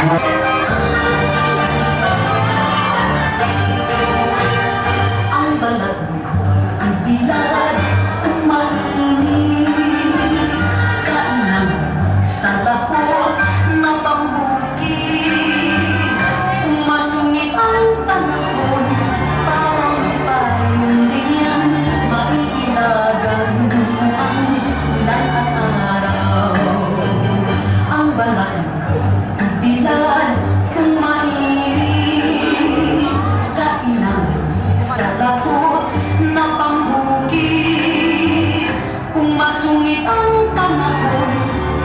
Ang balat ang bilad ang mainit, kainan sa lapot na pambukid. Umasungit ang panahon, parang payong liyan, maiilagan ang ulan at araw. Ang balat ang bilad ang mainit, kainan sa lapot na pambukid. Kung masungit ang panahon,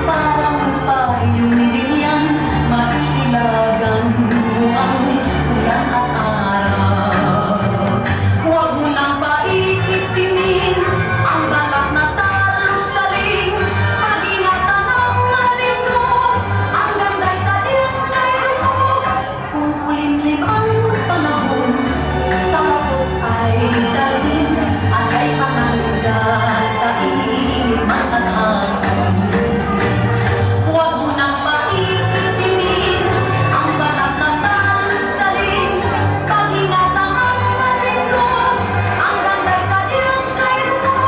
parang payong liyan, maiilagan mo ang ulan at araw. Huwag mo nang paititimin ang balat na talusaling, pag-ingatan ang marito, ang ganda'y sa iyong layro. Kung kulimlim ang panahon, sa lapot ay dalhin, at ay panangga sa iniman at hangin. Huwag mo nang paititimin ang balat na talusaling, pag-ingatan ang marito, ang ganda'y sa iyong layro.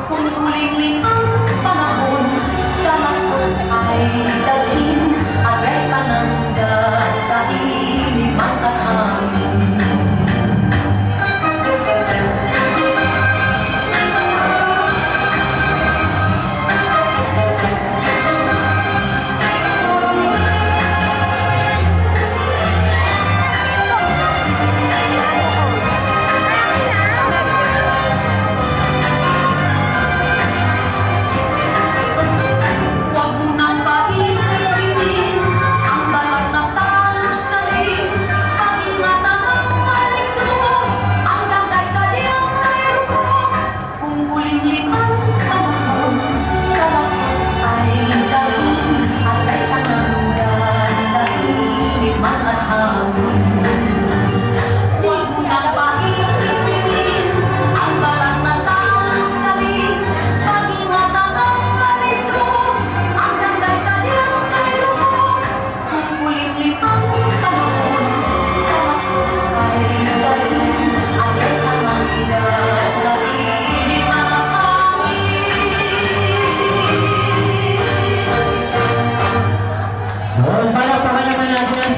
Kung kulimlim ang panahon, sa lapot ay dalhin, at ay panangga sa iniman at hangin. Huwag mo nang paititimin ang balat na talusaling, pag-ingatan ang marito, ang ganda'y sa iyong layro. Kung kulimlim ang panahon, sa lapot ay dalhin, at ay panangga sa iniman at hangin. Huwag mo nang paititimin ang balat na talusaling, pag-ingatan ang marito, ang ganda'y sa iyong layro. Kung kulimlim ang panahon, sa lapot ay dalhin, at ay panangga sa iniman at hangin. Palakpakan naman natin ang